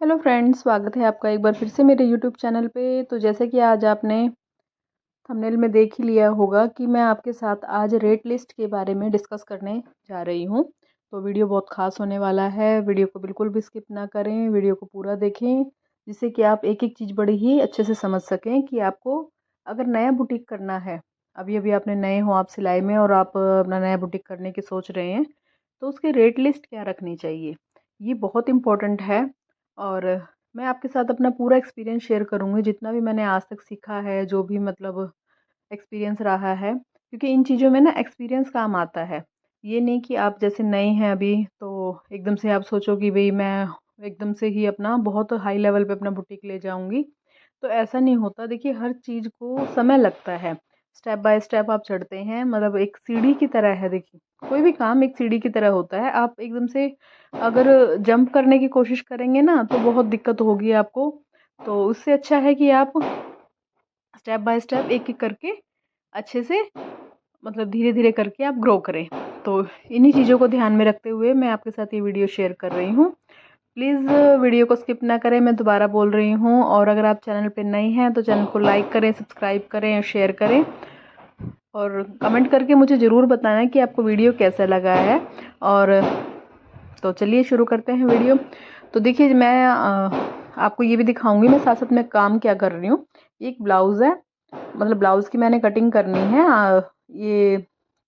Hello friends, स्वागत है आपका एक बार फिर से मेरे यूट्यूब चैनल पे। तो जैसे कि आज आपने थंबनेल में देख ही लिया होगा कि मैं आपके साथ आज रेट लिस्ट के बारे में डिस्कस करने जा रही हूँ। तो वीडियो बहुत ख़ास होने वाला है। वीडियो को बिल्कुल भी स्किप ना करें, वीडियो को पूरा देखें, जिससे कि आप एक एक चीज़ बड़ी ही अच्छे से समझ सकें कि आपको अगर नया बुटीक करना है, अभी अभी आपने नए हो आप सिलाई में और आप अपना नया बुटीक करने की सोच रहे हैं, तो उसकी रेट लिस्ट क्या रखनी चाहिए, ये बहुत इम्पोर्टेंट है। और मैं आपके साथ अपना पूरा एक्सपीरियंस शेयर करूँगी, जितना भी मैंने आज तक सीखा है, जो भी मतलब एक्सपीरियंस रहा है, क्योंकि इन चीज़ों में ना एक्सपीरियंस काम आता है। ये नहीं कि आप जैसे नए हैं अभी तो एकदम से आप सोचो कि भई मैं एकदम से ही अपना बहुत हाई लेवल पे अपना बुटीक ले जाऊँगी, तो ऐसा नहीं होता। देखिए, हर चीज़ को समय लगता है, स्टेप बाय स्टेप आप चढ़ते हैं, मतलब एक सीढ़ी की तरह है। देखिए, कोई भी काम एक सीढ़ी की तरह होता है। आप एकदम से अगर जंप करने की कोशिश करेंगे ना तो बहुत दिक्कत होगी आपको। तो उससे अच्छा है कि आप स्टेप बाय स्टेप एक एक करके अच्छे से, मतलब धीरे धीरे करके आप ग्रो करें। तो इन्हीं चीज़ों को ध्यान में रखते हुए मैं आपके साथ ये वीडियो शेयर कर रही हूँ। प्लीज़ वीडियो को स्किप ना करें, मैं दोबारा बोल रही हूँ। और अगर आप चैनल पे नए हैं तो चैनल को लाइक करें, सब्सक्राइब करें, शेयर करें और कमेंट करके मुझे ज़रूर बताना कि आपको वीडियो कैसा लगा है। और तो चलिए शुरू करते हैं वीडियो। तो देखिए, मैं आपको ये भी दिखाऊंगी मैं साथ साथ में काम क्या कर रही हूँ। एक ब्लाउज़ है, मतलब ब्लाउज़ की मैंने कटिंग करनी है। ये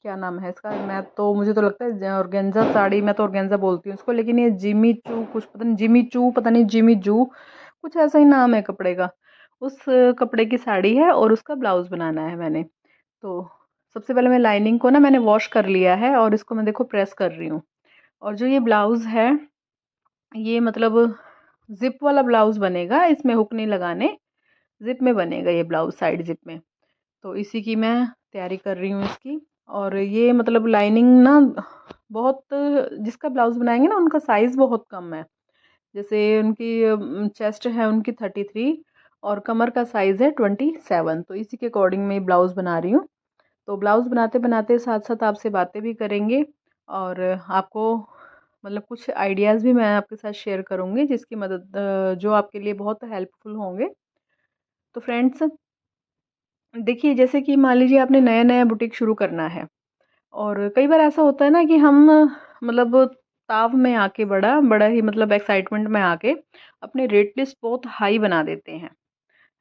क्या नाम है इसका, मैं तो मुझे तो लगता है ऑर्गेन्जा साड़ी, मैं तो ऑर्गेन्जा बोलती हूँ इसको, लेकिन ये जिमी चू कुछ पता नहीं, जिमी चू पता नहीं, जिमी जू कुछ ऐसा ही नाम है कपड़े का। उस कपड़े की साड़ी है और उसका ब्लाउज़ बनाना है मैंने। तो सबसे पहले मैं लाइनिंग को ना मैंने वॉश कर लिया है और इसको मैं देखो प्रेस कर रही हूँ। और जो ये ब्लाउज़ है, ये मतलब ज़िप वाला ब्लाउज़ बनेगा, इसमें हुक नहीं लगाने, ज़िप में बनेगा ये ब्लाउज़, साइड ज़िप में। तो इसी की मैं तैयारी कर रही हूँ इसकी। और ये मतलब लाइनिंग ना बहुत, जिसका ब्लाउज़ बनाएंगे ना उनका साइज़ बहुत कम है। जैसे उनकी चेस्ट है उनकी 33 और कमर का साइज़ है 27। तो इसी के अकॉर्डिंग मैं ब्लाउज़ बना रही हूँ। तो ब्लाउज़ बनाते बनाते साथ साथ आपसे बातें भी करेंगे और आपको मतलब कुछ आइडियाज़ भी मैं आपके साथ शेयर करूँगी, जिसकी मदद जो आपके लिए बहुत हेल्पफुल होंगे। तो फ्रेंड्स, देखिए, जैसे कि मान लीजिए आपने नया नया बुटीक शुरू करना है और कई बार ऐसा होता है ना कि हम मतलब ताव में आके बड़ा बड़ा ही मतलब एक्साइटमेंट में आके अपने रेट लिस्ट बहुत हाई बना देते हैं,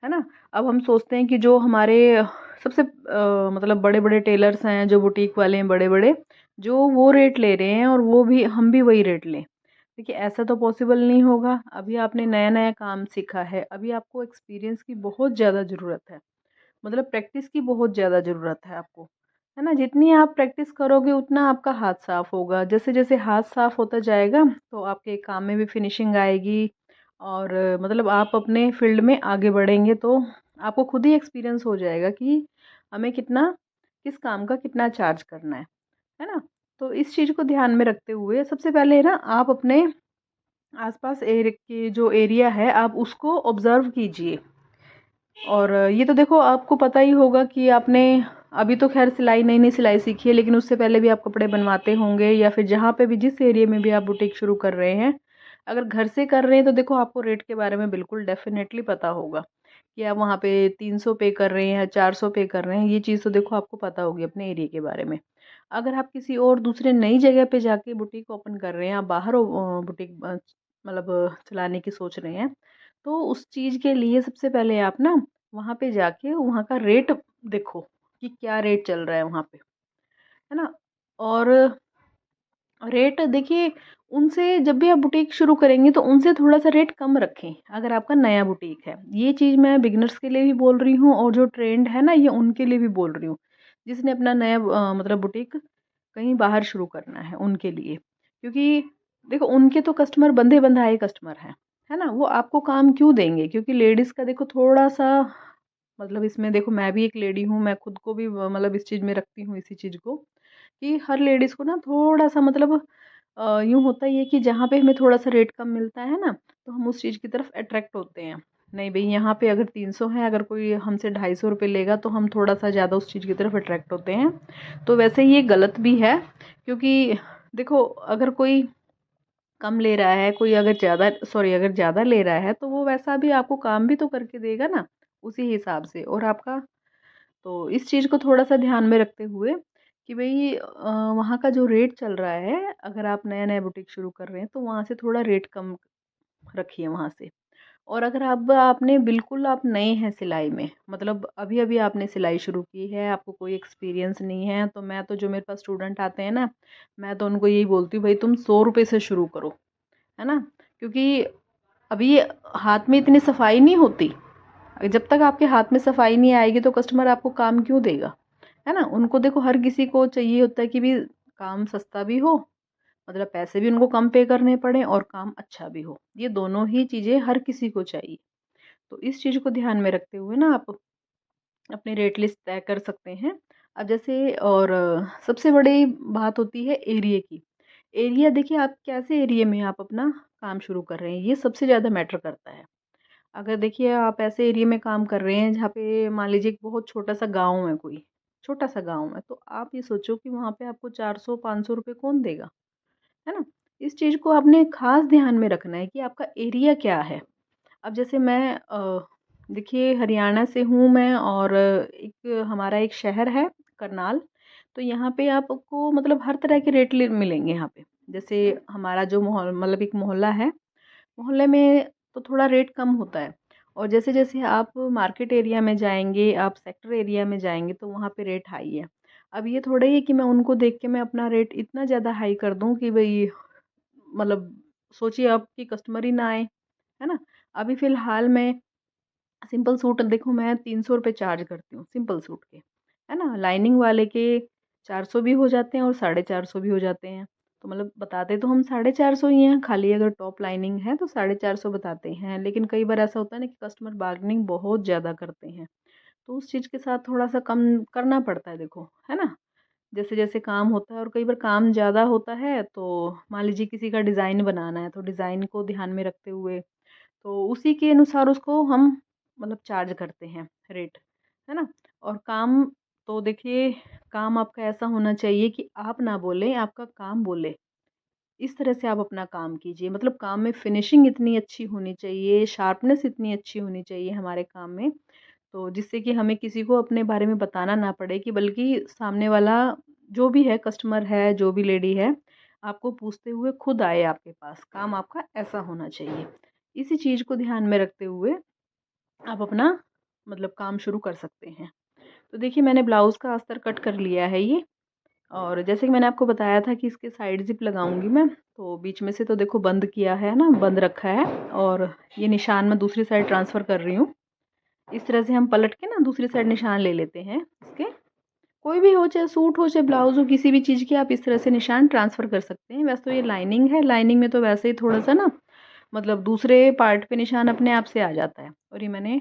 है ना। अब हम सोचते हैं कि जो हमारे सबसे मतलब बड़े बड़े टेलर्स हैं, जो बुटीक वाले हैं बड़े बड़े, जो वो रेट ले रहे हैं और वो भी हम भी वही रेट लें। देखिए, ऐसा तो पॉसिबल नहीं होगा। अभी आपने नया नया काम सीखा है, अभी आपको एक्सपीरियंस की बहुत ज़्यादा ज़रूरत है, मतलब प्रैक्टिस की बहुत ज़्यादा ज़रूरत है आपको, है ना। जितनी आप प्रैक्टिस करोगे उतना आपका हाथ साफ होगा। जैसे जैसे हाथ साफ होता जाएगा तो आपके काम में भी फिनिशिंग आएगी और मतलब आप अपने फील्ड में आगे बढ़ेंगे। तो आपको खुद ही एक्सपीरियंस हो जाएगा कि हमें कितना, किस काम का कितना चार्ज करना है ना। तो इस चीज़ को ध्यान में रखते हुए सबसे पहले ना आप अपने आसपास के जो एरिया है आप उसको ऑब्जर्व कीजिए। और ये तो देखो, आपको पता ही होगा कि आपने अभी तो खैर सिलाई नई नई सिलाई सीखी है, लेकिन उससे पहले भी आप कपड़े बनवाते होंगे, या फिर जहाँ पे भी जिस एरिया में भी आप बुटीक शुरू कर रहे हैं, अगर घर से कर रहे हैं तो देखो आपको रेट के बारे में बिल्कुल डेफिनेटली पता होगा कि आप वहाँ पे 300 पे कर रहे हैं, 400 पे कर रहे हैं। ये चीज़ तो देखो आपको पता होगी अपने एरिया के बारे में। अगर आप किसी और दूसरे नई जगह पे जाके बुटीक ओपन कर रहे हैं, आप बाहर बुटीक मतलब चलाने की सोच रहे हैं, तो उस चीज़ के लिए सबसे पहले आप ना वहाँ पे जाके वहाँ का रेट देखो कि क्या रेट चल रहा है वहाँ पे, है ना। और रेट देखिए, उनसे जब भी आप बुटीक शुरू करेंगे तो उनसे थोड़ा सा रेट कम रखें अगर आपका नया बुटीक है। ये चीज़ मैं बिगिनर्स के लिए भी बोल रही हूँ और जो ट्रेंड है ना ये उनके लिए भी बोल रही हूँ, जिसने अपना नया मतलब बुटीक कहीं बाहर शुरू करना है उनके लिए। क्योंकि देखो, उनके तो कस्टमर बंधे बंधाए कस्टमर हैं, है ना। वो आपको काम क्यों देंगे? क्योंकि लेडीज़ का देखो थोड़ा सा, मतलब इसमें देखो मैं भी एक लेडी हूँ, मैं खुद को भी मतलब इस चीज़ में रखती हूँ इसी चीज़ को, कि हर लेडीज़ को ना थोड़ा सा मतलब यूँ होता ही है कि जहाँ पे हमें थोड़ा सा रेट कम मिलता है ना, तो हम उस चीज़ की तरफ अट्रैक्ट होते हैं। नहीं भाई, यहाँ पे अगर 300 है, अगर कोई हमसे 250 रुपये लेगा तो हम थोड़ा सा ज़्यादा उस चीज़ की तरफ अट्रैक्ट होते हैं। तो वैसे ये गलत भी है, क्योंकि देखो, अगर कोई कम ले रहा है, कोई अगर ज़्यादा ले रहा है तो वो वैसा भी आपको काम भी तो करके देगा ना उसी हिसाब से। और आपका तो इस चीज़ को थोड़ा-सा ध्यान में रखते हुए कि भई वहाँ का जो रेट चल रहा है, अगर आप नया-नया बुटीक शुरू कर रहे हैं तो वहाँ से थोड़ा रेट कम रखिए वहाँ से। और अगर अब आपने बिल्कुल आप नए हैं सिलाई में, मतलब अभी-अभी आपने सिलाई शुरू की है, आपको कोई एक्सपीरियंस नहीं है, तो मैं तो जो मेरे पास स्टूडेंट आते हैं ना, मैं तो उनको यही बोलती हूँ, भई तुम 100 रुपए से शुरू करो, है ना? क्योंकि अभी हाथ में इतनी सफाई नहीं होती। जब तक आपके हाथ में सफाई नहीं आएगी तो कस्टमर आपको काम क्यों देगा, है ना? उनको देखो हर किसी को चाहिए होता है कि भी काम सस्ता भी हो, मतलब पैसे भी उनको कम पे करने पड़े और काम अच्छा भी हो। ये दोनों ही चीज़ें हर किसी को चाहिए। तो इस चीज़ को ध्यान में रखते हुए ना आप अपनी रेट लिस्ट तय कर सकते हैं। अब जैसे और सबसे बड़ी बात होती है एरिया की। एरिया देखिए आप कैसे एरिया में आप अपना काम शुरू कर रहे हैं, ये सबसे ज़्यादा मैटर करता है। अगर देखिए आप ऐसे एरिया में काम कर रहे हैं जहाँ पे मान लीजिए एक बहुत छोटा-सा गाँव है कोई, छोटा-सा गाँव है, तो आप ये सोचो कि वहाँ पे आपको 400-500 रुपए कौन देगा, है ना? इस चीज़ को आपने ख़ास ध्यान में रखना है कि आपका एरिया क्या है। अब जैसे मैं देखिए हरियाणा से हूँ मैं और एक हमारा एक शहर है करनाल, तो यहाँ पे आपको मतलब हर तरह के रेट मिलेंगे यहाँ पे। जैसे हमारा जो मतलब एक मोहल्ला है, मोहल्ले में तो थोड़ा रेट कम होता है। और जैसे जैसे आप मार्केट एरिया में जाएंगे, आप सेक्टर एरिया में जाएंगे तो वहाँ पे रेट हाई है। अब ये थोड़ा ही है कि मैं उनको देख के मैं अपना रेट इतना ज़्यादा हाई कर दूँ कि भाई मतलब सोचिए आप कि कस्टमर ही ना आए, है ना? अभी फ़िलहाल मैं सिंपल सूट देखो मैं 300 रुपए चार्ज करती हूँ सिंपल सूट के, है ना? लाइनिंग वाले के 400 भी हो जाते हैं और 450 भी हो जाते हैं। तो मतलब बताते तो हम 450 ही हैं, खाली अगर टॉप लाइनिंग है तो 450 बताते हैं। लेकिन कई बार ऐसा होता है ना कि कस्टमर बार्गेनिंग बहुत ज़्यादा करते हैं, तो उस चीज़ के साथ थोड़ा-सा कम करना पड़ता है देखो, है ना? जैसे-जैसे काम होता है और कई बार काम ज़्यादा होता है तो मान लीजिए किसी का डिज़ाइन बनाना है, तो डिज़ाइन को ध्यान में रखते हुए तो उसी के अनुसार उसको हम मतलब चार्ज करते हैं रेट, है ना? और काम तो देखिए काम आपका ऐसा होना चाहिए कि आप ना बोलें, आपका काम बोले। इस तरह से आप अपना काम कीजिए, मतलब काम में फिनिशिंग इतनी अच्छी होनी चाहिए, शार्पनेस इतनी अच्छी होनी चाहिए हमारे काम में, तो जिससे कि हमें किसी को अपने बारे में बताना ना पड़े कि बल्कि सामने वाला जो भी है कस्टमर है, जो भी लेडी है, आपको पूछते हुए खुद आए आपके पास। काम आपका ऐसा होना चाहिए। इसी चीज़ को ध्यान में रखते हुए आप अपना मतलब काम शुरू कर सकते हैं। तो देखिए मैंने ब्लाउज़ का अस्तर कट कर लिया है ये, और जैसे कि मैंने आपको बताया था कि इसके साइड ज़िप लगाऊँगी मैं, तो बीच में से तो देखो बंद किया है ना, बंद रखा है और ये निशान मैं दूसरी साइड ट्रांसफ़र कर रही हूँ। इस तरह से हम पलट के ना दूसरी साइड निशान ले लेते हैं इसके। कोई भी हो, चाहे सूट हो, चाहे ब्लाउज़ हो, किसी भी चीज़ के आप इस तरह से निशान ट्रांसफ़र कर सकते हैं। वैसे तो ये लाइनिंग है, लाइनिंग में तो वैसे ही थोड़ा-सा ना मतलब दूसरे पार्ट पे निशान अपने आप से आ जाता है। और ये मैंने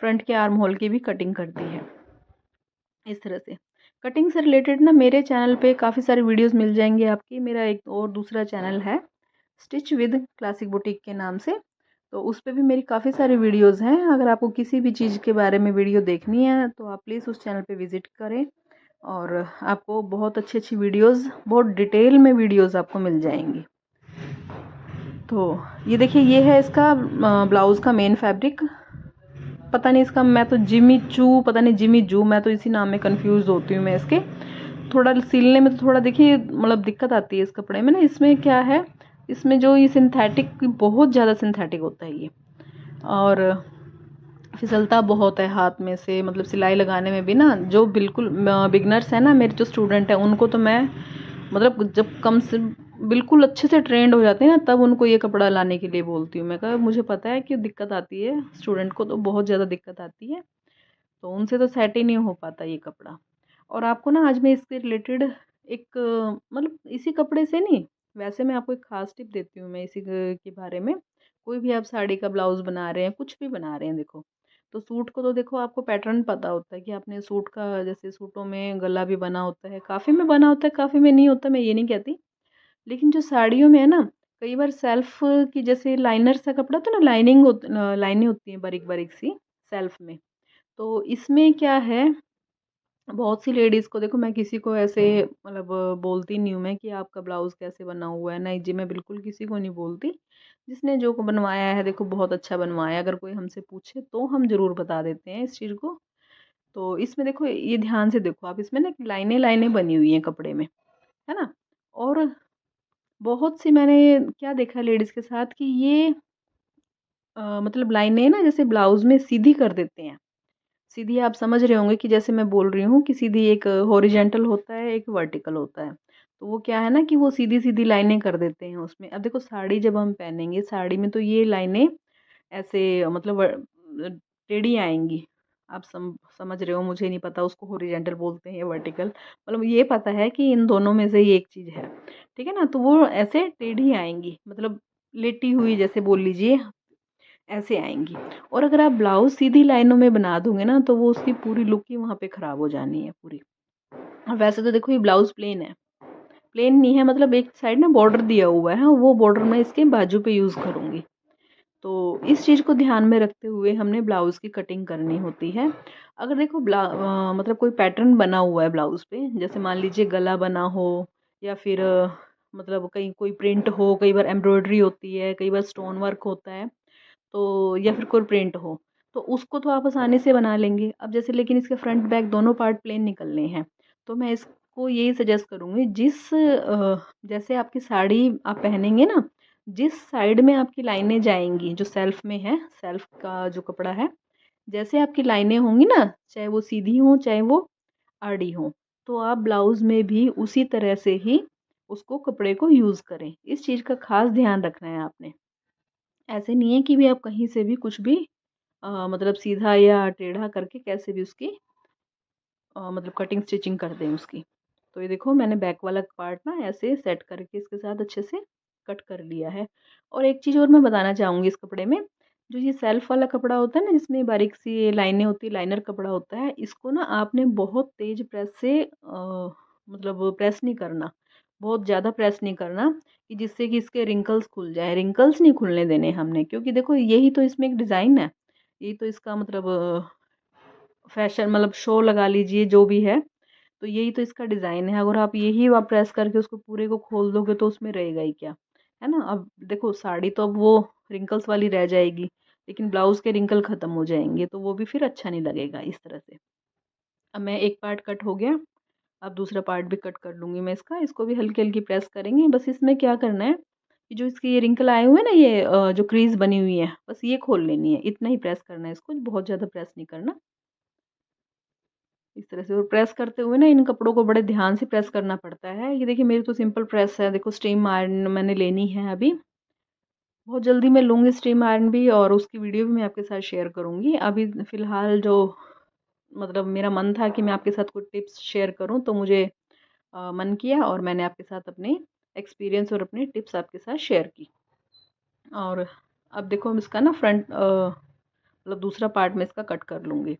फ्रंट के आर्म होल की भी कटिंग कर दी है इस तरह से। कटिंग से रिलेटेड ना मेरे चैनल पे काफ़ी सारी वीडियोस मिल जाएंगे आपकी। मेरा एक और दूसरा चैनल है स्टिच विद क्लासिक बुटीक के नाम से, तो उस पे भी मेरी काफ़ी सारी वीडियोस हैं। अगर आपको किसी भी चीज़ के बारे में वीडियो देखनी है तो आप प्लीज़ उस चैनल पे विज़िट करें, और आपको बहुत अच्छी-अच्छी वीडियोस, बहुत डिटेल में वीडियोस आपको मिल जाएंगी। तो ये देखिए ये है इसका ब्लाउज़ का मेन फैब्रिक। पता नहीं इसका, मैं तो जिमी चू पता नहीं जिमी जू, मैं तो इसी नाम में कंफ्यूज होती हूँ मैं इसके। थोड़ा सिलने में तो थोड़ा देखिए मतलब दिक्कत आती है इस कपड़े में ना। इसमें क्या है, इसमें जो ये सिंथेटिक बहुत ज़्यादा सिंथेटिक होता है ये, और फिसलता बहुत है हाथ में से, मतलब सिलाई लगाने में भी ना। जो बिल्कुल बिगनर्स हैं ना, मेरे जो स्टूडेंट हैं, उनको तो मैं मतलब जब कम से बिल्कुल अच्छे से ट्रेंड हो जाते हैं ना, तब उनको ये कपड़ा लाने के लिए बोलती हूँ मैं। कहा मुझे पता है कि दिक्कत आती है, स्टूडेंट को तो बहुत ज़्यादा दिक्कत आती है, तो उनसे तो सेट ही नहीं हो पाता ये कपड़ा। और आपको ना आज मैं इसके रिलेटेड एक मतलब इसी कपड़े से नहीं, वैसे मैं आपको एक ख़ास टिप देती हूँ मैं इसी के बारे में। कोई भी आप साड़ी का ब्लाउज़ बना रहे हैं, कुछ भी बना रहे हैं देखो, तो सूट को तो देखो आपको पैटर्न पता होता है कि आपने सूट का, जैसे सूटों में गला भी बना होता है, काफ़ी में बना होता है, काफ़ी में नहीं होता, मैं ये नहीं कहती। लेकिन जो साड़ियों में है ना, कई बार सेल्फ की जैसे लाइनर सा कपड़ा तो ना, लाइनें होती हैं बारीक बारीक सी सेल्फ में। तो इसमें क्या है बहुत सी लेडीज़ को देखो, मैं किसी को ऐसे मतलब बोलती नहीं हूँ मैं कि आपका ब्लाउज़ कैसे बना हुआ है, नहीं जी, मैं बिल्कुल किसी को नहीं बोलती। जिसने जो को बनवाया है देखो बहुत अच्छा बनवाया है, अगर कोई हमसे पूछे तो हम ज़रूर बता देते हैं इस चीज़ को। तो इसमें देखो ये ध्यान से देखो आप, इसमें ना लाइनें-लाइनें बनी हुई हैं कपड़े में, है ना? और बहुत सी मैंने क्या देखा है लेडीज़ के साथ कि ये मतलब लाइनें ना जैसे ब्लाउज़ में सीधी कर देते हैं। सीधी आप समझ रहे होंगे कि जैसे मैं बोल रही हूँ कि सीधी एक हॉरिजॉन्टल होता है, एक वर्टिकल होता है। तो वो क्या है ना कि वो सीधी-सीधी लाइनें कर देते हैं उसमें। अब देखो साड़ी जब हम पहनेंगे, साड़ी में तो ये लाइनें ऐसे मतलब टेढ़ी आएँगी। आप समझ रहे हो, मुझे नहीं पता उसको हॉरिजॉन्टल बोलते हैं या वर्टिकल। मतलब ये पता है कि इन दोनों में से ही एक चीज़ है। ठीक है ना? तो वो ऐसे टेढ़ी आएँगी, मतलब लेटी हुई जैसे बोल लीजिए, ऐसे आएँगी। और अगर आप ब्लाउज़ सीधी लाइनों में बना दोगे ना, तो वो उसकी पूरी लुक ही वहाँ पे ख़राब हो जानी है पूरी। और वैसे तो देखो ये ब्लाउज़ प्लेन है। प्लेन नहीं है, मतलब एक साइड ना बॉर्डर दिया हुआ है, वो बॉर्डर मैं इसके बाजू पे यूज़ करूँगी। तो इस चीज़ को ध्यान में रखते हुए हमने ब्लाउज़ की कटिंग करनी होती है। अगर देखो मतलब कोई पैटर्न बना हुआ है ब्लाउज़ पे, जैसे मान लीजिए गला बना हो या फिर मतलब कहीं कोई प्रिंट हो, कई बार एम्ब्रॉयडरी होती है, कई बार स्टोन वर्क होता है। तो या फिर कोई प्रिंट हो, तो उसको तो आप आसानी से बना लेंगे। अब जैसे लेकिन इसके फ्रंट बैक दोनों पार्ट प्लेन निकलने हैं, तो मैं इसको यही सजेस्ट करूँगी, जैसे आपकी साड़ी आप पहनेंगे ना, जिस साइड में आपकी लाइनें जाएँगी, जो सेल्फ में है, सेल्फ का जो कपड़ा है, जैसे आपकी लाइनें होंगी ना, चाहे वो सीधी हों, चाहे वो आड़ी हों, तो आप ब्लाउज़ में भी उसी तरह से ही उसको कपड़े को यूज़ करें। इस चीज़ का ख़ास ध्यान रखना है आपने। ऐसे नहीं है कि भी आप कहीं से भी कुछ भी मतलब सीधा या टेढ़ा करके कैसे भी उसकी मतलब कटिंग स्टिचिंग कर दें उसकी। तो ये देखो मैंने बैक वाला पार्ट ना ऐसे सेट करके इसके साथ अच्छे से कट कर लिया है। और एक चीज़ और मैं बताना चाहूँगी इस कपड़े में, जो ये सेल्फ वाला कपड़ा होता है ना जिसमें बारीक सी लाइनें होती है, लाइनर कपड़ा होता है, इसको ना आपने बहुत तेज़ प्रेस से मतलब प्रेस नहीं करना, बहुत ज़्यादा प्रेस नहीं करना कि जिससे कि इसके रिंकल्स खुल जाएँ, रिंकल्स नहीं खुलने देने हमने, क्योंकि देखो यही तो इसमें एक डिज़ाइन है। यही तो इसका मतलब फैशन मतलब शो लगा लीजिए जो भी है, तो यही तो इसका डिज़ाइन है। अगर आप यही आप प्रेस करके उसको पूरे को खोल दोगे तो उसमें रहेगा ही क्या, है ना? अब देखो साड़ी तो अब वो रिंकल्स वाली रह जाएगी, लेकिन ब्लाउज़ के रिंकल ख़त्म हो जाएँगे, तो वो भी फिर अच्छा नहीं लगेगा इस तरह से। अब मैं एक पार्ट कट हो गया, अब दूसरा पार्ट भी कट कर लूँगी मैं इसका, इसको भी हल्की-हल्की प्रेस करेंगे। बस इसमें क्या करना है, कि जो इसके ये रिंकल आए हुए हैं ना, ये जो क्रीज़ बनी हुई है, बस ये खोल लेनी है, इतना ही प्रेस करना है इसको, बहुत ज़्यादा प्रेस नहीं करना। इस तरह से, और प्रेस करते हुए ना इन कपड़ों को बड़े ध्यान से प्रेस करना पड़ता है। ये देखिए मेरी तो सिंपल प्रेस है, देखो स्टीम आयरन मैंने लेनी है अभी। बहुत जल्दी मैं लूँगी स्टीम आयरन भी, और उसकी वीडियो भी मैं आपके साथ शेयर करूँगी। अभी फ़िलहाल जो मतलब मेरा मन था कि मैं आपके साथ कुछ टिप्स शेयर करूँ, तो मुझे मन किया और मैंने आपके साथ अपने एक्सपीरियंस और अपनी टिप्स आपके साथ शेयर की। और अब देखो हम इसका ना फ्रंट मतलब दूसरा पार्ट में इसका कट कर लूँगी।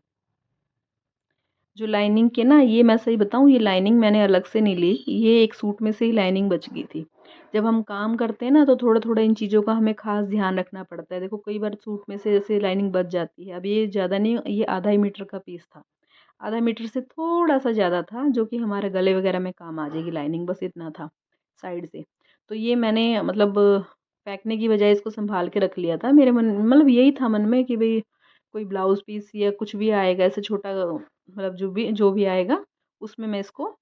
जो लाइनिंग के ना, ये मैं सही बताऊँ, ये लाइनिंग मैंने अलग से नहीं ली, ये एक सूट में से ही लाइनिंग बच गई थी। जब हम काम करते हैं ना तो थोड़ा-थोड़ा इन चीज़ों का हमें ख़ास ध्यान रखना पड़ता है। देखो कई बार सूट में से जैसे लाइनिंग बच जाती है। अब ये ज़्यादा नहीं, ये आधा ही मीटर का पीस था। आधा मीटर से थोड़ा-सा ज़्यादा था, जो कि हमारे गले वग़ैरह में काम आ जाएगी लाइनिंग, बस इतना था साइड से। तो ये मैंने मतलब फेंकने की बजाय इसको सँभाल के रख लिया था। मेरे मन मतलब यही था मन में कि भई कोई ब्लाउज़ पीस या कुछ भी आएगा ऐसे छोटा, मतलब जो भी आएगा उसमें मैं इसको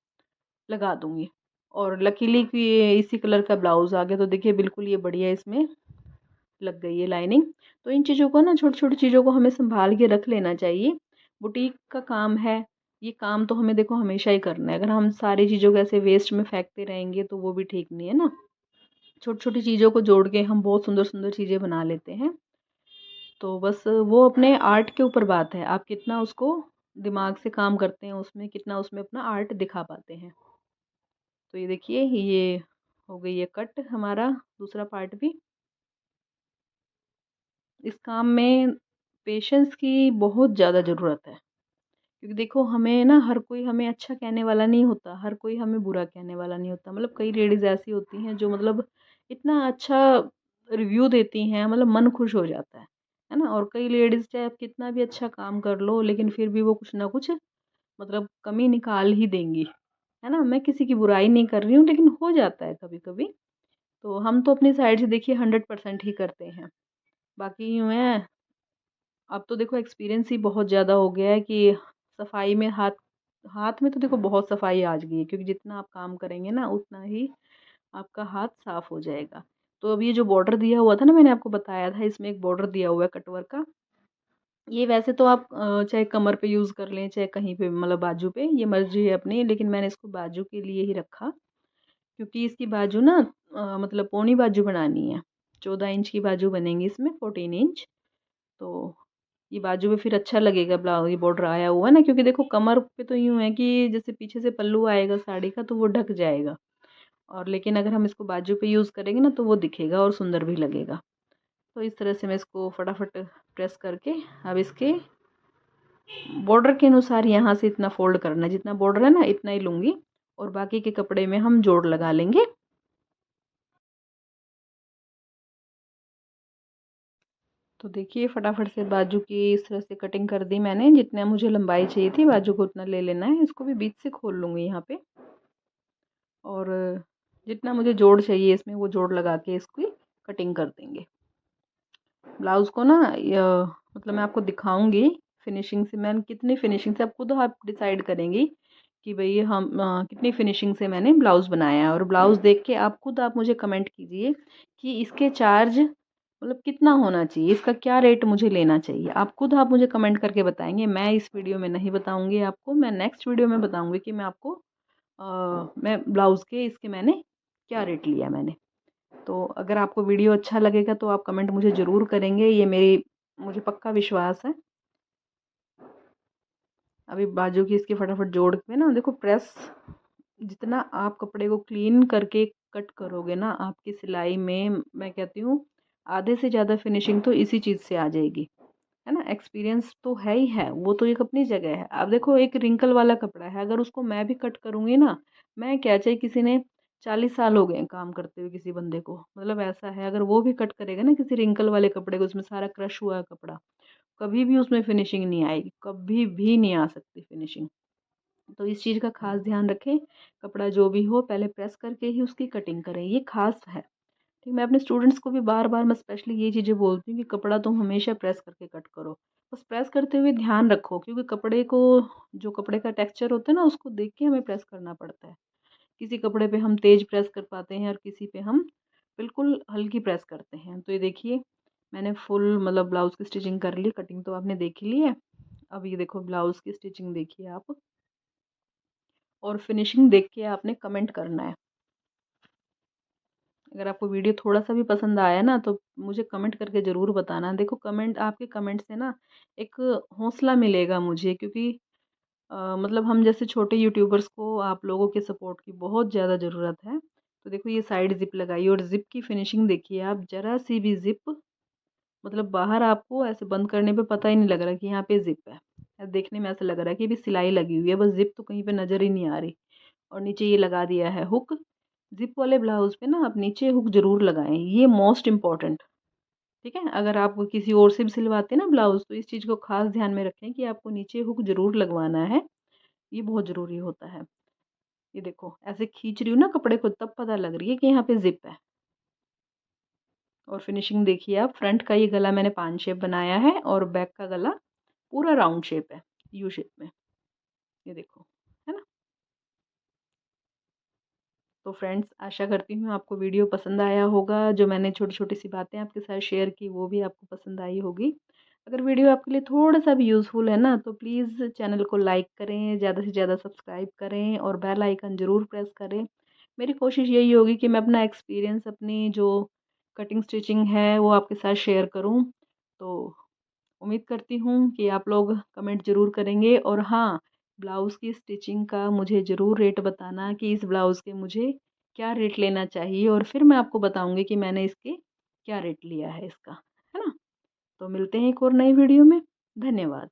लगा दूँगी। और लकीली कि ये इसी कलर का ब्लाउज़ आ गया, तो देखिए बिल्कुल ये बढ़िया इसमें लग गई है लाइनिंग। तो इन चीज़ों को ना, छोटी-छोटी चीज़ों को हमें सँभाल के रख लेना चाहिए। बुटीक का काम है, ये काम तो हमें देखो हमेशा ही करना है। अगर हम सारी चीज़ों को ऐसे वेस्ट में फेंकते रहेंगे तो वो भी ठीक नहीं है ना। छोटी-छोटी चीज़ों को जोड़ के हम बहुत सुंदर-सुंदर चीज़ें बना लेते हैं। तो बस वो अपने आर्ट के ऊपर बात है, आप कितना उसको दिमाग से काम करते हैं उसमें, कितना उसमें अपना आर्ट दिखा पाते हैं। तो ये देखिए ये हो गई है कट हमारा दूसरा पार्ट भी। इस काम में पेशेंस की बहुत ज़्यादा ज़रूरत है, क्योंकि देखो हमें ना हर कोई हमें अच्छा कहने वाला नहीं होता, हर कोई हमें बुरा कहने वाला नहीं होता। मतलब कई लेडीज़ ऐसी होती हैं जो मतलब इतना अच्छा रिव्यू देती हैं, मतलब मन खुश हो जाता है ना? और कई लेडीज़ चाहे आप कितना भी अच्छा काम कर लो, लेकिन फिर भी वो कुछ ना कुछ मतलब कमी निकाल ही देंगी, है ना। मैं किसी की बुराई नहीं कर रही हूँ, लेकिन हो जाता है कभी कभी। तो हम तो अपनी साइड से देखिए 100% ही करते हैं। बाकी यूँ है, अब तो देखो एक्सपीरियंस ही बहुत ज़्यादा हो गया है कि सफाई में हाथ हाथ में तो देखो बहुत सफाई आ गई है, क्योंकि जितना आप काम करेंगे ना उतना ही आपका हाथ साफ हो जाएगा। तो अब ये जो बॉर्डर दिया हुआ था ना, मैंने आपको बताया था, इसमें एक बॉर्डर दिया हुआ है कटवर्क का। ये वैसे तो आप चाहे कमर पे यूज़ कर लें, चाहे कहीं पे मतलब बाजू पे, ये मर्जी है अपनी, लेकिन मैंने इसको बाजू के लिए ही रखा, क्योंकि इसकी बाजू ना मतलब पौनी बाजू बनानी है। 14 इंच की बाजू बनेंगी इसमें, 14 इंच। तो ये बाजू में फिर अच्छा लगेगा, ब्लाउज ये बॉर्डर आया हुआ है ना, क्योंकि देखो कमर पे तो यूँ है कि जैसे पीछे से पल्लू आएगा साड़ी का तो वो ढक जाएगा, और लेकिन अगर हम इसको बाजू पे यूज़ करेंगे ना तो वो दिखेगा और सुंदर भी लगेगा। तो इस तरह से मैं इसको फटाफट प्रेस करके अब इसके बॉर्डर के अनुसार यहाँ से इतना फोल्ड करना है, जितना बॉर्डर है ना इतना ही लूँगी, और बाकी के कपड़े में हम जोड़ लगा लेंगे। तो देखिए फटाफट से बाजू की इस तरह से कटिंग कर दी मैंने, जितना मुझे लंबाई चाहिए थी बाजू को उतना ले लेना है। इसको भी बीच से खोल लूँगी यहाँ पे, और जितना मुझे जोड़ चाहिए इसमें वो जोड़ लगा के इसकी कटिंग कर देंगे। ब्लाउज़ को ना मतलब मैं आपको दिखाऊंगी फिनिशिंग से, मैंने कितनी फिनिशिंग से, आप खुद आप डिसाइड करेंगी कि भाई हम कितनी फिनिशिंग से मैंने ब्लाउज़ बनाया है। और ब्लाउज़ देख के आप खुद आप मुझे कमेंट कीजिए कि इसके चार्ज मतलब कितना होना चाहिए, इसका क्या रेट मुझे लेना चाहिए। आप खुद आप मुझे कमेंट करके बताएंगे, मैं इस वीडियो में नहीं बताऊंगी आपको, मैं नेक्स्ट वीडियो में बताऊंगी कि मैं आपको मैं ब्लाउज़ के इसके मैंने क्या रेट लिया मैंने। तो अगर आपको वीडियो अच्छा लगेगा तो आप कमेंट मुझे ज़रूर करेंगे, ये मेरी मुझे पक्का विश्वास है। अभी बाजू की इसकी फटाफट जोड़ के ना देखो प्रेस, जितना आप कपड़े को क्लीन करके कट करोगे ना, आपकी सिलाई में मैं कहती हूँ आधे से ज़्यादा फिनिशिंग तो इसी चीज़ से आ जाएगी, है ना। एक्सपीरियंस तो है ही है, वो तो एक अपनी जगह है। अब देखो एक रिंकल वाला कपड़ा है, अगर उसको मैं भी कट करूँगी ना, मैं क्या चाहिए, किसी ने 40 साल हो गए हैं काम करते हुए किसी बंदे को, मतलब ऐसा है, अगर वो भी कट करेगा ना किसी रिंकल वाले कपड़े को, उसमें सारा क्रश हुआ है कपड़ा, कभी भी उसमें फिनिशिंग नहीं आएगी, कभी भी नहीं आ सकती फिनिशिंग। तो इस चीज़ का खास ध्यान रखें, कपड़ा जो भी हो पहले प्रेस करके ही उसकी कटिंग करें, ये खास है। ठीक, मैं अपने स्टूडेंट्स को भी बार बार मैं स्पेशली ये चीज़ें बोलती हूँ कि कपड़ा तुम हमेशा प्रेस करके कट करो। बस प्रेस करते हुए ध्यान रखो, क्योंकि कपड़े को, जो कपड़े का टेक्सचर होता है ना, उसको देख के हमें प्रेस करना पड़ता है। किसी कपड़े पे हम तेज़ प्रेस कर पाते हैं और किसी पे हम बिल्कुल हल्की प्रेस करते हैं। तो ये देखिए मैंने फुल मतलब ब्लाउज़ की स्टिचिंग कर ली, कटिंग तो आपने देख ही ली है। अब ये देखो ब्लाउज़ की स्टिचिंग देखिए आप, और फिनिशिंग देख के आपने कमेंट करना है। अगर आपको वीडियो थोड़ा-सा भी पसंद आया ना तो मुझे कमेंट करके ज़रूर बताना। देखो कमेंट, आपके कमेंट से ना एक हौसला मिलेगा मुझे, क्योंकि मतलब हम जैसे छोटे यूट्यूबर्स को आप लोगों के सपोर्ट की बहुत ज़्यादा ज़रूरत है। तो देखो ये साइड ज़िप लगाई, और ज़िप की फिनिशिंग देखिए आप, ज़रा-सी भी ज़िप मतलब बाहर आपको ऐसे बंद करने पे पता ही नहीं लग रहा कि यहाँ पे ज़िप है। देखने में ऐसा लग रहा है कि अभी सिलाई लगी हुई है, बस ज़िप तो कहीं पे नज़र ही नहीं आ रही। और नीचे ये लगा दिया है हुक। ज़िप वाले ब्लाउज़ पे ना आप नीचे हुक ज़रूर लगाएँ, ये मोस्ट इम्पोर्टेंट, ठीक है? अगर आप किसी और से भी सिलवाते हैं ना ब्लाउज़, तो इस चीज़ को ख़ास ध्यान में रखें कि आपको नीचे हुक ज़रूर लगवाना है, ये बहुत ज़रूरी होता है। ये देखो ऐसे खींच रही हूँ ना कपड़े को, तब पता लग रही है कि यहाँ पे ज़िप है। और फिनिशिंग देखिए आप, फ्रंट का ये गला मैंने पान शेप बनाया है, और बैक का गला पूरा राउंड शेप है, यू शेप में। ये देखो, है ना? तो फ्रेंड्स आशा करती हूँ आपको वीडियो पसंद आया होगा, जो मैंने छोटी-छोटी सी बातें आपके साथ शेयर की वो भी आपको पसंद आई होगी। अगर वीडियो आपके लिए थोड़ा-सा भी यूज़फुल है ना, तो प्लीज़ चैनल को लाइक करें, ज़्यादा से ज़्यादा सब्सक्राइब करें, और बेल आइकन ज़रूर प्रेस करें। मेरी कोशिश यही होगी कि मैं अपना एक्सपीरियंस, अपनी जो कटिंग स्टिचिंग है वो आपके साथ शेयर करूँ। तो उम्मीद करती हूँ कि आप लोग कमेंट ज़रूर करेंगे, और हाँ, ब्लाउज़ की स्टिचिंग का मुझे ज़रूर रेट बताना कि इस ब्लाउज़ के मुझे क्या रेट लेना चाहिए, और फिर मैं आपको बताऊँगी कि मैंने इसके क्या रेट लिया है इसका, है ना? तो मिलते हैं एक और नई वीडियो में। धन्यवाद।